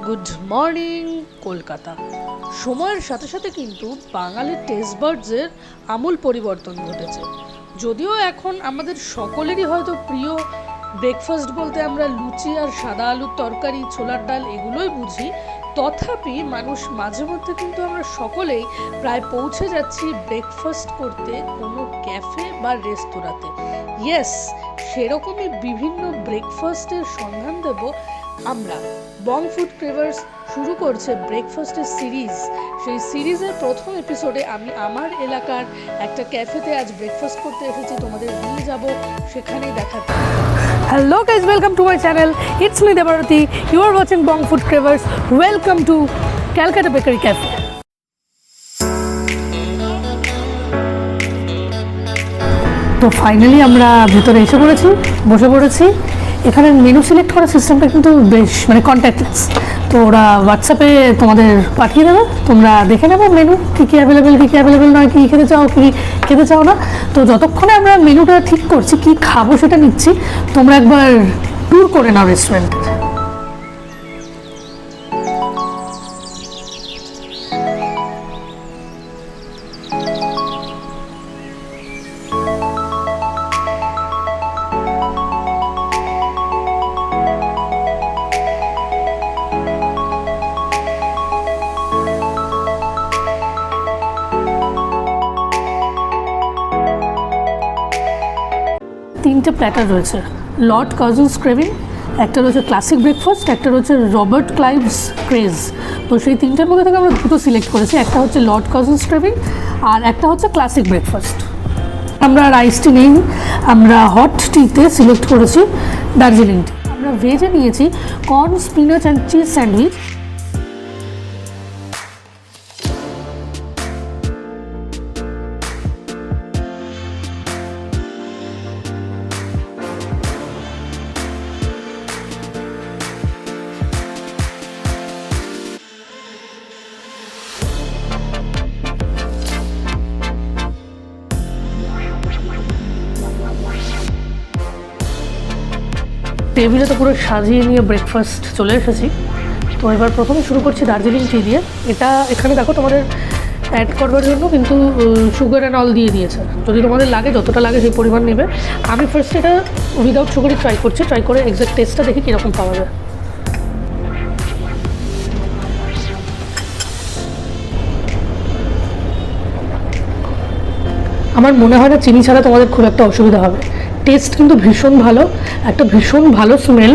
Good morning Kolkata. সময়ের সাথে সাথে কিন্তু বাঙালির টেস্ট বাডসের আমূল পরিবর্তন ঘটেছে। যদিও এখন আমাদের সকলেরই হয়তো প্রিয় ব্রেকফাস্ট বলতে আমরা লুচি আর সাদা আলুর তরকারি, ছোলার ডাল এগুলোই বুঝি, তথাপি মানুষ মাঝে মধ্যে কিন্তু আমরা সকলেই প্রায় পৌঁছে যাচ্ছি ব্রেকফাস্ট করতে কোনো ক্যাফে বা রেস্তোরাঁতে। ইয়েস, সেরকমই বিভিন্ন ব্রেকফাস্টের সন্ধান দেব আমরা। বং ফুড ক্রেভার্স শুরু করছে ব্রেকফাস্টের সিরিজ। সেই সিরিজের প্রথম এপিসোডে আমি আমার এলাকার একটা ক্যাফেতে আজ ব্রেকফাস্ট করতে এসেছি, তোমাদের নিয়ে যাব সেখানেই দেখাতে। Hello guys, welcome to my channel. It's me Debarati. You are watching Bong Food Cravers. Welcome to Calcutta Bakery Cafe. তো ফাইনালি আমরা ভেতরে এসে পড়েছি, বসে পড়েছি। এখানে মেনু সিলেক্ট করার সিস্টেমটা কিন্তু বেশ কন্ট্যাক্টলেস। তো ওরা হোয়াটসঅ্যাপে তোমাদের পাঠিয়ে দেবে, তোমরা দেখে নেবে মেনু কী কী অ্যাভেলেবেল নয়, কী খেতে চাও কী খেতে চাও না। তো যতক্ষণে আমরা মেনুটা ঠিক করছি কী খাবো সেটা নিচ্ছি, তোমরা একবার ট্যুর করে নাও রেস্টুরেন্টে। তিনটে প্ল্যাটার রয়েছে, লর্ড কার্জনস ক্রেভিং, একটা রয়েছে ক্লাসিক ব্রেকফাস্ট, একটা রয়েছে রবার্ট ক্লাইভস ক্রেজ। তো সেই তিনটার মধ্যে থেকে আমরা দুটো সিলেক্ট করেছি, একটা হচ্ছে লর্ড কার্জনস ক্রেভিং আর একটা হচ্ছে ক্লাসিক ব্রেকফাস্ট। আমরা রাইস টি নেই, আমরা হট টিতে সিলেক্ট করেছি দার্জিলিং টি। আমরা ভেজে নিয়েছি corn, spinach and cheese sandwich. টেবিলে তো পুরো সাজিয়ে নিয়ে ব্রেকফাস্ট চলে এসেছি। তো এবার প্রথমে শুরু করছি দার্জিলিং টি দিয়ে। এটা এখানে দেখো তোমাদের অ্যাড করবার জন্য কিন্তু সুগার অ্যান্ড অল দিয়ে দিয়েছে। যদি তোমাদের লাগে যতটা লাগে সেই পরিমাণ নেবে। আমি ফার্স্ট এটা উইদাউট সুগারই ট্রাই করছি, ট্রাই করে এক্সাক্ট টেস্টটা দেখি কীরকম পাওয়া যায়। আমার মনে হয় না চিনি ছাড়া তোমাদের খুব একটা অসুবিধা হবে। টেস্ট কিন্তু ভীষণ ভালো, একটা ভীষণ ভালো স্মেল,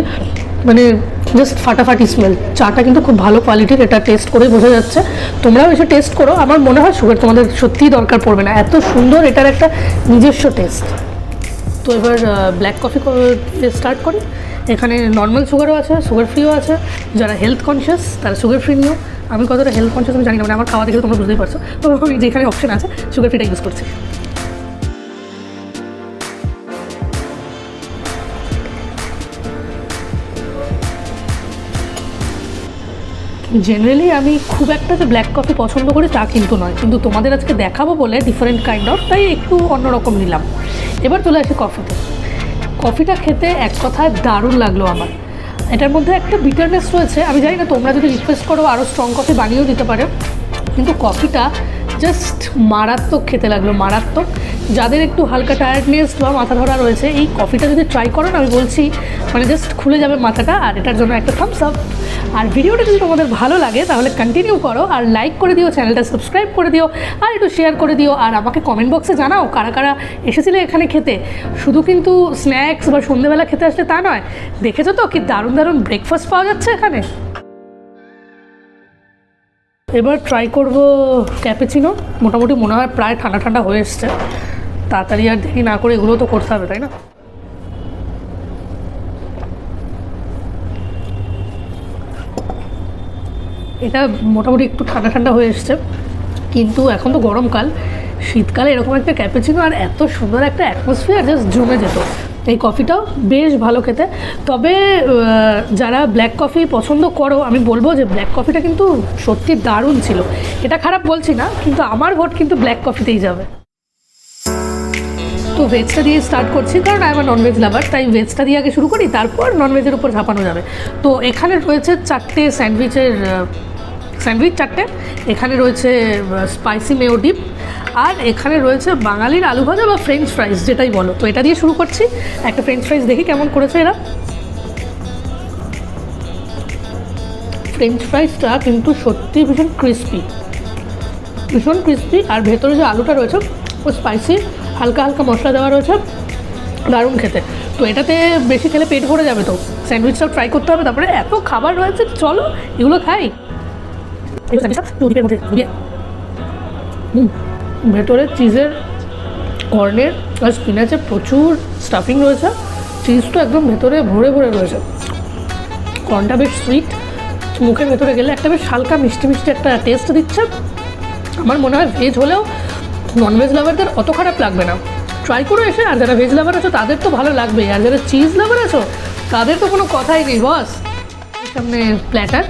জাস্ট ফাটাফাটি স্মেল। চাটা কিন্তু খুব ভালো কোয়ালিটির, এটা টেস্ট করে বোঝা যাচ্ছে। তোমরাও এসে টেস্ট করো, আমার মনে হয় সুগার তোমাদের সত্যিই দরকার পড়বে না, এত সুন্দর এটার একটা নিজস্ব টেস্ট। তো এবার ব্ল্যাক কফি স্টার্ট করি। এখানে নর্মাল সুগারও আছে, সুগার ফ্রিও আছে। যারা হেলথ কনসিয়াস তারা সুগার ফ্রি নিও। আমি কতটা হেলথ কনসিয়াস আমি জানি না, আমার খাওয়া দেখে তোমরা বুঝতেই পারছো। তো আমি যেখানে অপশন আছে সুগার ফ্রিটা ইউজ করছি। জেনারেলি আমি খুব একটা যে ব্ল্যাক কফি পছন্দ করি তা কিন্তু নয়, কিন্তু তোমাদের আজকে দেখাবো বলে ডিফারেন্ট কাইন্ড অফ, তাই একটু অন্যরকম নিলাম। এবার চলে আসি কফিতে। কফিটা খেতে এক কথায় দারুণ লাগলো আমার। এটার মধ্যে একটা বিটারনেস রয়েছে, আমি জানি না তোমরা যদি রিকোয়েস্ট করো আরও স্ট্রং কফি বানিয়েও দিতে পারো, কিন্তু কফিটা জাস্ট মারাত্মক খেতে লাগলো, মারাত্মক। যাদের একটু হালকা টায়ার্ডনেস বা মাথা ধরা রয়েছে, এই কফিটা যদি ট্রাই করো না, আমি বলছি জাস্ট খুলে যাবে মাথাটা। আর এটার জন্য একটা থামস আপ। আর ভিডিওটা যদি তোমাদের ভালো লাগে তাহলে কন্টিনিউ করো, আর লাইক করে দিও, চ্যানেলটা সাবস্ক্রাইব করে দিও, আর একটু শেয়ার করে দিও। আর আমাকে কমেন্ট বক্সে জানাও কারা কারা এসেছিলে এখানে খেতে। শুধু কিন্তু স্ন্যাক্স বা সন্ধ্যেবেলা খেতে আসলে তা নয়, দেখেছো তো কি দারুণ দারুণ ব্রেকফাস্ট পাওয়া যাচ্ছে এখানে। এবার ট্রাই করব ক্যাপুচিনো। মোটামুটি মনে হয় প্রায় ঠান্ডা ঠান্ডা হয়ে এসছে, তাড়াতাড়ি আর দেরি না করে এগুলো তো করতে হবে, তাই না? এটা মোটামুটি একটু ঠান্ডা ঠান্ডা হয়ে এসছে, কিন্তু এখন তো গরমকাল, শীতকালে এরকম একটা ক্যাপুচিনো আর এত সুন্দর একটা অ্যাটমসফিয়ার জাস্ট জমে যেত। এই কফিটাও বেশ ভালো খেতে। তবে যারা ব্ল্যাক কফি পছন্দ করো, আমি বলবো যে ব্ল্যাক কফিটা কিন্তু সত্যি দারুণ ছিল। এটা খারাপ বলছি না, কিন্তু আমার ভোট কিন্তু ব্ল্যাক কফিতেই যাবে। তো তো ভেজটা দিয়ে স্টার্ট করছি, কারণ আমার ননভেজ লাভার, তাই ভেজটা দিয়ে আগে শুরু করি, তারপর ননভেজের উপর ঝাঁপানো যাবে। তো এখানে রয়েছে 4টে স্যান্ডউইচ 4টে, এখানে রয়েছে স্পাইসি মেয়ো ডিপ, আর এখানে রয়েছে বাঙালির আলু ভাজা বা ফ্রেঞ্চ ফ্রাইস যেটাই বলো। তো এটা দিয়ে শুরু করছি। একটা ফ্রেঞ্চ ফ্রাইস দেখি কেমন করেছে এরা। ফ্রেঞ্চ ফ্রাইসটা কিন্তু সত্যি ভীষণ ক্রিস্পি, আর ভেতরে যে আলুটা রয়েছে ও স্পাইসি, হালকা হালকা মশলা দেওয়া রয়েছে, দারুণ খেতে। তো এটাতে বেশি খেলে পেট ভরে যাবে, তো স্যান্ডউইচটাও ট্রাই করতে হবে। তারপরে এত খাবার রয়েছে, চলো এগুলো খাই। ভেতরে চিজের, কর্নের আর স্পিনাচের প্রচুর স্টাফিং রয়েছে, চিজ তো একদম ভেতরে ভরে ভরে রয়েছে। কর্নটা বেশ সুইট, মুখের ভেতরে গেলে একটা বেশ হালকা মিষ্টি মিষ্টি একটা টেস্ট দিচ্ছে। আমার মনে হয় ভেজ হলেও ননভেজ লাভারদের অত খারাপ লাগবে না। ট্রাই করে এসে, আর যারা ভেজ লাভার আছো তাদের তো ভালো লাগবেই, আর যারা চিজ লাভার আছো তাদের তো কোনো কথাই নেই বস। সামনে প্ল্যাটার,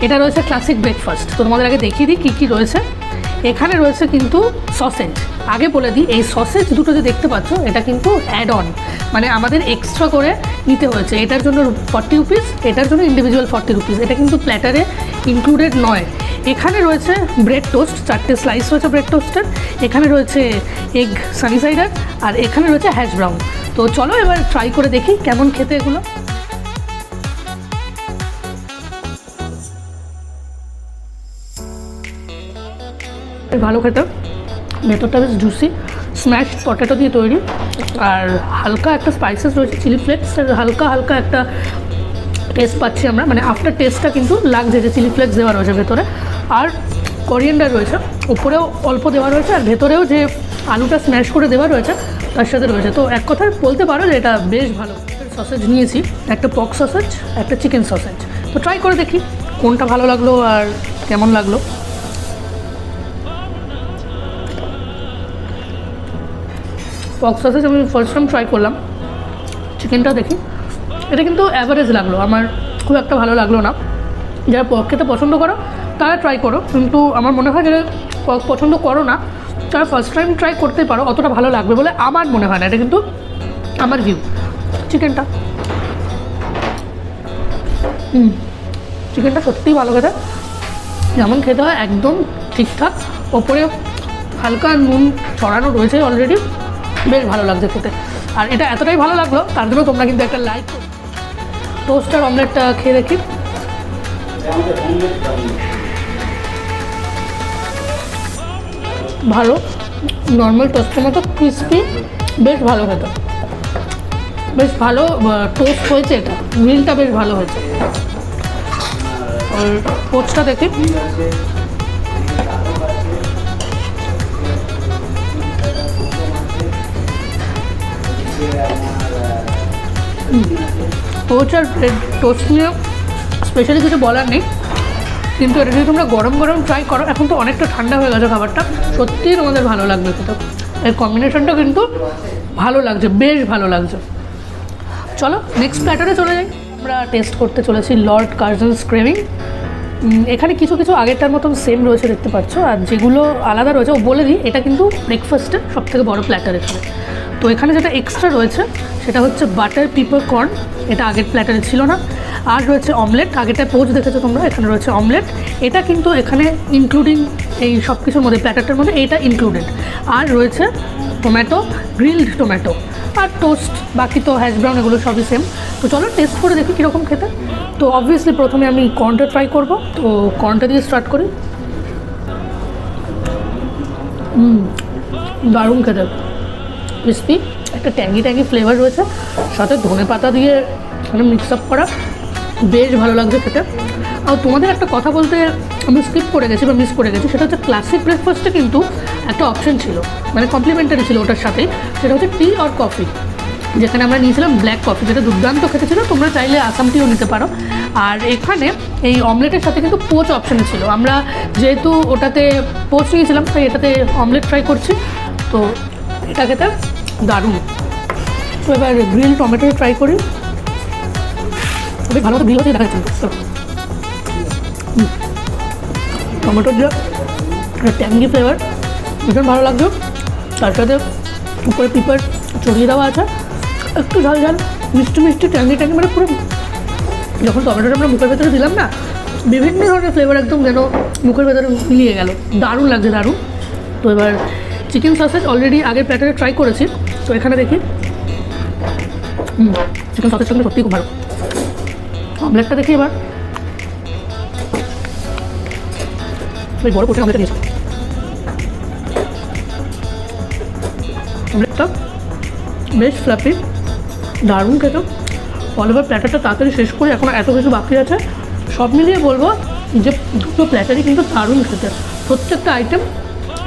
এটা রয়েছে ক্লাসিক ব্রেকফাস্ট। তো তোমাদের আগে দেখিয়ে দিই কী কী রয়েছে। এখানে রয়েছে কিন্তু সসেজ। আগে বলে দিই, এই সসেজ দুটো যে দেখতে পাচ্ছ এটা কিন্তু অ্যাড অন, মানে আমাদের এক্সট্রা করে নিতে হয়েছে। এটার জন্য 40 রুপিস, এটার জন্য ইন্ডিভিজুয়াল 40 রুপিস। এটা কিন্তু প্ল্যাটারে ইনক্লুডেড নয়। এখানে রয়েছে ব্রেড টোস্ট, 4টে স্লাইস রয়েছে ব্রেড টোস্টের। এখানে রয়েছে এগ সানি সাইডার, আর এখানে রয়েছে হ্যাশ ব্রাউন। তো চলো এবার ট্রাই করে দেখি কেমন খেতে এগুলো। ভালো খেতে, ভেতরটা বেশ জুসি, স্ম্যাশ পটেটো দিয়ে তৈরি, আর হালকা একটা স্পাইসেস রয়েছে, চিলি ফ্লেক্সের হালকা হালকা একটা টেস্ট পাচ্ছি আমরা, মানে আফটার টেস্টটা কিন্তু লাগছে যে চিলি ফ্লেক্স দেওয়া রয়েছে ভেতরে, আর কোরিয়েন্ডার রয়েছে, উপরেও অল্প দেওয়া রয়েছে, আর ভেতরেও যে আলুটা স্ম্যাশ করে দেওয়া রয়েছে তার সাথে রয়েছে। তো এক কথায় বলতে পারো যে এটা বেশ ভালো। সসেজ নিয়েছি, একটা পক সসেজ, একটা চিকেন সসেজ। তো ট্রাই করে দেখি কোনটা ভালো লাগলো আর কেমন লাগলো। পক সসেজ আমি ফার্স্ট টাইম ট্রাই করলাম, চিকেনটা দেখি। এটা কিন্তু অ্যাভারেজ লাগলো, আমার খুব একটা ভালো লাগলো না। যারা পক খেতে পছন্দ করো তারা ট্রাই করো, কিন্তু আমার মনে হয় যারা পক পছন্দ করো না তারা ফার্স্ট টাইম ট্রাই করতে পারো, অতটা ভালো লাগবে বলে আমার মনে হয় না। এটা কিন্তু আমার ভিউ। চিকেনটা সত্যিই ভালো খেতে, যেমন খেতে হয় একদম ঠিকঠাক। ওপরে হালকা নুন ছড়ানো রয়েছে অলরেডি, বেশ ভালো লাগছে খেতে। আর এটা এতটাই ভালো লাগলো তার জন্য তোমরা কিন্তু একটা লাইক। টোস্টার অমলেটটা খেয়ে দেখি। ভালো, নর্মাল টোস্টের মতো ক্রিস্পি, বেশ ভালো খেতে, বেশ ভালো টোস্ট হয়েছে। এটা গ্রিলটা বেশ ভালো হয়েছে। আর পোচটা দেখি, পোচ আর ব্রেড টোস্ট নিয়ে স্পেশালি কিছু বলার নেই, কিন্তু এটা যদি তোমরা গরম গরম ট্রাই করো, এখন তো অনেকটা ঠান্ডা হয়ে গেছে খাবারটা, সত্যিই তোমাদের ভালো লাগবে খেতে। এর কম্বিনেশনটা কিন্তু ভালো লাগছে, বেশ ভালো লাগছে। চলো নেক্সট প্ল্যাটারে চলে যাই। আমরা টেস্ট করতে চলেছি লর্ড কার্জনস ক্রেভিং। এখানে কিছু কিছু আগেরটার মতন সেম রয়েছে দেখতে পাচ্ছ, আর যেগুলো আলাদা রয়েছে ও বলে দিই, এটা কিন্তু ব্রেকফাস্টের সবথেকে বড় প্ল্যাটার এখানে। তো এখানে যেটা এক্সট্রা রয়েছে সেটা হচ্ছে বাটার পিপার কর্ন, এটা আগের প্ল্যাটারে ছিল না। আর রয়েছে অমলেট, আগেরটা পোচ দেখেছো তোমরা, এখানে রয়েছে অমলেট। এটা কিন্তু এখানে ইনক্লুডিং এই সব কিছুর মধ্যে, প্ল্যাটারটার মধ্যে এইটা ইনক্লুডেড। আর রয়েছে টমেটো, গ্রিলড টমেটো, আর টোস্ট, বাকি তো হ্যাশ ব্রাউন, এগুলো সবই সেম। তো চলো টেস্ট করে দেখি কীরকম খেতে। তো অবভিয়াসলি প্রথমে আমি কর্নটা ট্রাই করব, তো কর্নটা দিয়ে স্টার্ট করি। দারুণ খেতে, ক্রিস্পি, একটা ট্যাঙ্গি ফ্লেভার রয়েছে, সাথে ধনে পাতা দিয়ে মানে মিক্স আপ করা, বেশ ভালো লাগছে খেতে। আর তোমাদের একটা কথা বলতে আমি স্কিপ করে গেছি বা মিস করে গেছি, সেটা হচ্ছে ক্লাসিক ব্রেকফাস্টে কিন্তু একটা অপশন ছিল, মানে কমপ্লিমেন্টারি ছিল ওটার সাথেই, সেটা হচ্ছে টি আর কফি। যেখানে আমরা নিয়েছিলাম ব্ল্যাক কফি, যেটা দুর্দান্ত খেতে ছিল, তোমরা চাইলে আসাম টিও নিতে পারো। আর এখানে এই অমলেটের সাথে কিন্তু পোচ অপশানে ছিল, আমরা যেহেতু ওটাতে পোচ নিয়েছিলাম তাই এটাতে অমলেট ট্রাই করছি। তো এটা খেতে দারুণ। তো এবার গ্রিল টমেটো ট্রাই করি, বেশ ভালো মতো গ্রিল হচ্ছে দেখা যাচ্ছে। টমেটোর যে ট্যাঙ্গি ফ্লেভার ভীষণ ভালো লাগছে, তার সাথে উপরে পিপার চড়িয়ে দেওয়া আছে, একটু ঝাল ঝাল, মিষ্টি মিষ্টি, ট্যাঙ্গি ট্যাঙ্গি, মানে পুরো যখন টমেটোটা আমরা মুখের ভেতরে দিলাম না, বিভিন্ন ধরনের ফ্লেভার একদম যেন মুখের ভেতরে মিলিয়ে গেল, দারুণ লাগছে, দারুণ। তো এবার চিকেন সসেজ অলরেডি আগের প্ল্যাটারে ট্রাই করেছি, তো এখানে দেখি চিকেন সসের সঙ্গে সত্যিই খুব ভালো। অমলেটটা দেখি এবার, বেশ বড় পোর্শন অমলেটটা দিয়েছে। অমলেটটা বেশ ফ্লাফি, দারুণ খেতে। অলিভার প্ল্যাটারটা তাড়াতাড়ি শেষ করে এখন এত কিছু বাকি আছে, সব মিলিয়ে বলবো যে দুটো প্ল্যাটারই কিন্তু দারুণ খেতে, প্রত্যেকটা আইটেম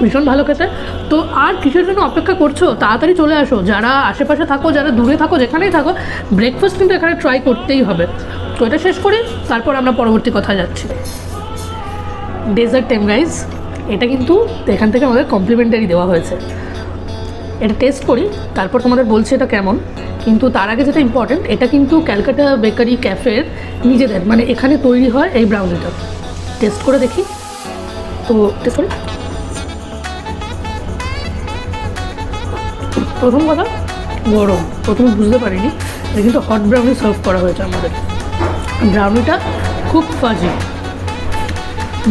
ভীষণ ভালো খেতে। তো আর কিসের জন্য অপেক্ষা করছো, তাড়াতাড়ি চলে আসো, যারা আশেপাশে থাকো, যারা দূরে থাকো, যেখানেই থাকো, ব্রেকফাস্ট কিন্তু এখানে ট্রাই করতেই হবে। তো এটা শেষ করি, তারপর আমরা পরবর্তী কথায় যাচ্ছি। ডেজার্ট টাইম গাইজ, এটা কিন্তু এখান থেকে আমাদের কমপ্লিমেন্টারি দেওয়া হয়েছে, এটা টেস্ট করি, তারপর তোমাদের বলছি এটা কেমন। কিন্তু তার আগে যেটা ইম্পর্টেন্ট, এটা কিন্তু ক্যালকাটা বেকারি ক্যাফের নিজেদের, মানে এখানে তৈরি হয় এই ব্রাউনিটা। টেস্ট করে দেখি, তো টেস্ট করি। প্রথম কথা, গরম, প্রথমে বুঝতে পারিনি, এটা কিন্তু হট ব্রাউনি সার্ভ করা হয়েছে আমাদের। ব্রাউনিটা খুব ফাজি,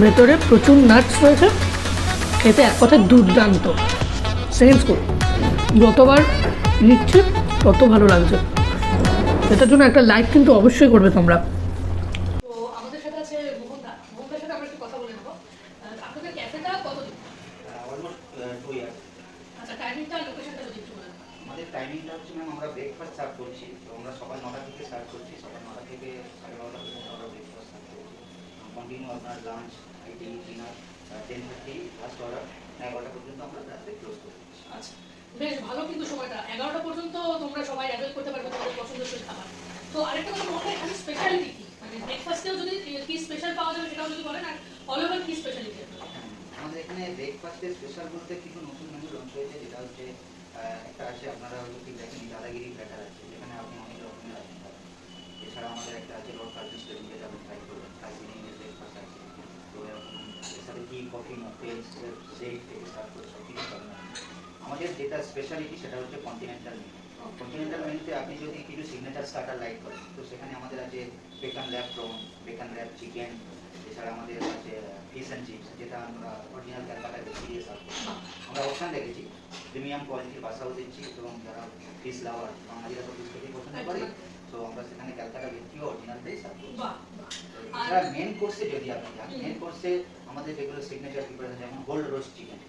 ভেতরে প্রচুর নাটস রয়েছে, খেতে এক কথায় দুর্দান্ত, সেকেন্ড স্কুল। যতবার নিচ্ছি তত ভালো লাগছে, এটার জন্য একটা লাইক কিন্তু অবশ্যই করবে তোমরা। তো আমাদের সাথে আছে মোহনদা, মোহনদার সাথে আমরা একটু কথা বলে নেবো। আপনাদের ক্যাফেটা কতদিন? Almost 2 years. আচ্ছা, টাইমিংটা লোকেশনটা যদি একটু বলেন। আমাদের টাইমিংটা হচ্ছে ম্যাম, আমরা ব্রেকফাস্ট সার্ভ করছি, তো আমরা সকাল 9টা থেকে সার্ভ করছি, সকাল 9টা থেকে 12:30 পর্যন্ত আমরা ব্রেকফাস্ট সার্ভ করছি। কন্টিনিউ আপনার লাঞ্চ, ডিনার, 10:30 লাস্ট অর্ডার, 11টা পর্যন্ত আমরা রাত্রে ক্লোজ করে দিচ্ছি। আচ্ছা, বেশ ভালো কিন্তু সময়টা, 11টা পর্যন্ত তোমরা সবাই অ্যাভেল করতে পারবে তোমাদের পছন্দের খাবার। তো আরেকটা কথা, তোমাদের এখানে স্পেশালিটি কি, মানে ব্রেকফাস্টেও যদি কি স্পেশাল পাওয়া যাবে সেটাও যদি বলেন, আর অল ওভার কি স্পেশালিটি? আমাদের এখানে ব্রেকফাস্টে স্পেশাল বলতে কিছু নতুন মেনু লঞ্চ হয়েছে, যেটা হচ্ছে একটা আছে, আপনারা হয়তো ঠিক দেখেন, দাদাগিরি প্ল্যাটার আছে, যেখানে আপনি অনেক রকমের আইটেম পাবেন। এছাড়া আমাদের একটা আছে লর্ড কার্জন স্টেডিয়াম, যেটা আপনি ট্রাই করবেন, দার্জিলিংয়ের ব্রেকফাস্ট আছে। তো এরকম এর সাথে টি, কফি, মকটেলস, শেক থেকে স্টার্ট করে সব কিছু পাবেন আপনি। আমাদের যেটা স্পেশালিটি সেটা হচ্ছে কন্টিনেন্টাল মেনু। কন্টিনেন্টাল মেনুতে আপনি যদি কিছু সিগনেচার স্টার্টার লাইক করেন, তো সেখানে আমাদের আছে bacon wrap prawn, bacon wrap chicken, এছাড়া আমাদের আছে ফিশ অ্যান্ড চিপস, যেটা আমরা অরিজিনাল ক্যালকাটা রেসিপি দিয়ে সার্ভ করছি। আমরা অপশান রেখেছি, প্রিমিয়াম কোয়ালিটির বাসাও দিচ্ছি, এবং যারা ফিশ লাভার, বাঙালিরা তো ফিশ খেতেই পছন্দ করে, তো আমরা সেখানে ক্যালকাটা রেসিপি অরিজিনালটাই সার্ভ করছি। এছাড়া মেন কোর্সে যদি আপনি যান, মেন কোর্সে আমাদের যেগুলো সিগনেচার প্রিপারেশন, যেমন গোল্ড রোস্ট চিকেন,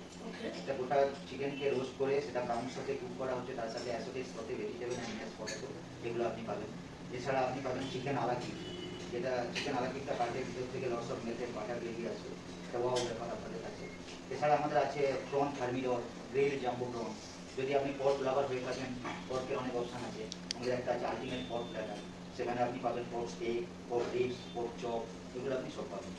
এটা গোটা চিকেনকে রোস্ট করে সেটা ব্রাউন সসে কুক করা হচ্ছে, তার সাথে অ্যাসোটিক্স সাথে ভেজিটেবল অ্যান্ড মিক্স পটেটো, এগুলো আপনি পাবেন। এছাড়া আপনি পাবেন চিকেন আলাকি, যেটা চিকেন আলাকিটা কাটের ভিতর থেকে লস অফ মেল্টেড বাটার বেরিয়ে আছে, সেটাও ব্যাপার আপনাদের কাছে। এছাড়া আমাদের আছে প্রন থার্মিডর, গ্রিল জাম্বো প্রন। যদি আপনি পর্ক লাভার হয়ে থাকেন, পর্কের অনেক অপশান আছে। আমাদের একটা আছে আলটিমেট পর্ক প্ল্যাটার, সেখানে আপনি পাবেন pork steak, pork ribs, pork chop, এগুলো আপনি সব পাবেন।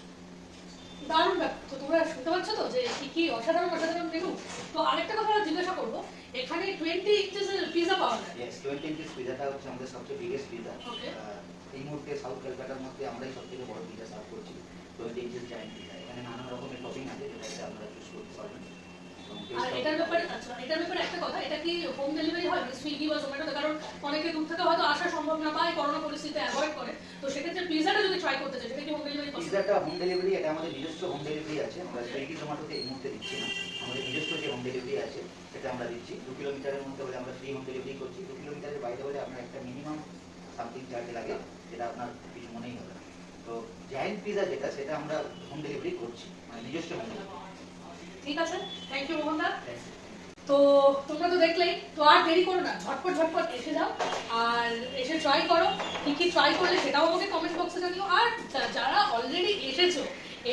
দারুণ ব্যাপার, তো তোমরা শুনতে পাচ্ছ তো যে কি কি অসাধারণ অসাধারণ মেনু। তো আরেকটা কথা জিজ্ঞাসা করবো, এখানে 20 ইঞ্চেসের পিজা পাওয়া যায়? ইয়েস, 20 ইঞ্চেস পিজাটা হচ্ছে আমাদের সবচেয়ে বিগেস্ট পিজা। এই মুহূর্তে সাউথ ক্যালকাটার মধ্যে আমরাই সবথেকে বড় পিজা সার্ভ করছি, 20 ইঞ্চেস জায়ান্ট পিজা। এখানে নানা রকমের টপিং আছে, যেটাতে আপনারা চুজ করতে পারবেন। আর এটার ব্যাপারে, আচ্ছা এটার ব্যাপারে একটা কথা, এটা কি হোম ডেলিভারি হয় সুইগি বা জোম্যাটোতে? কারণ অনেকে দূর থেকে হয়তো আসা সম্ভব না পায়, করোনা পরিস্থিতিতে অ্যাভয়েড করে, তো সেক্ষেত্রে পিজাটা যদি ট্রাই করতে চাই, সেটা কি হোম ডেলিভারি? পিজাটা হোম ডেলিভারি, এটা আমাদের নিজস্ব হোম ডেলিভারি আছে, আমরা সুইগি জোম্যাটোতে এই মুহূর্তে দিচ্ছি না। আমাদের নিজস্ব যে হোম ডেলিভারি আছে সেটা আমরা দিচ্ছি। 2 কিলোমিটারের মধ্যে হলে আমরা ফ্রি হোম ডেলিভারি করছি, 2 কিলোমিটারের বাইরে হলে আপনার একটা মিনিমাম সামথিং চার্জ লাগে, যেটা আপনার কিছু মনেই হবে না। তো জায়ান্ট পিজা যেটা, সেটা আমরা হোম ডেলিভারি করছি, মানে নিজস্ব হোম ডেলিভারি। ঠিক আছে, থ্যাংক ইউ মোহনদা। তো তোমরা তো দেখলেই, তো আর দেরি করো না, ঝটপট ঝটপট এসে যাও, আর এসে ট্রাই করো। কি কি ট্রাই করলে সেটাও আমাকে কমেন্ট বক্সে জানিও। আর যারা অলরেডি এসেছো,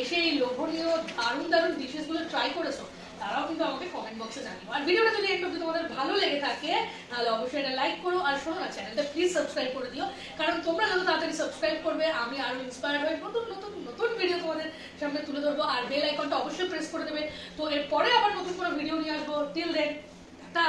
এসে এই লোভনীয় দারুণ দারুণ ডিশেসগুলো ট্রাই করেছো, তারাও কিন্তু আমাকে কমেন্ট বক্সে জানিও। আর ভিডিওটা যদি একটু তোমাদের ভালো লেগে থাকে, তাহলে অবশ্যই এটা লাইক করো, আর শোনো না, চ্যানেলটা প্লিজ সাবস্ক্রাইব করে দিও, কারণ তোমরা যত তাড়াতাড়ি সাবস্ক্রাইব করবে, আমি আরো ইন্সপায়ার্ড হয়ে নতুন নতুন নতুন ভিডিও তোমাদের সামনে তুলে ধরবো। আর বেল আইকনটা অবশ্যই প্রেস করে দেবে, তো এরপরে আবার নতুন কোনো ভিডিও নিয়ে আসবো। Till then, tata.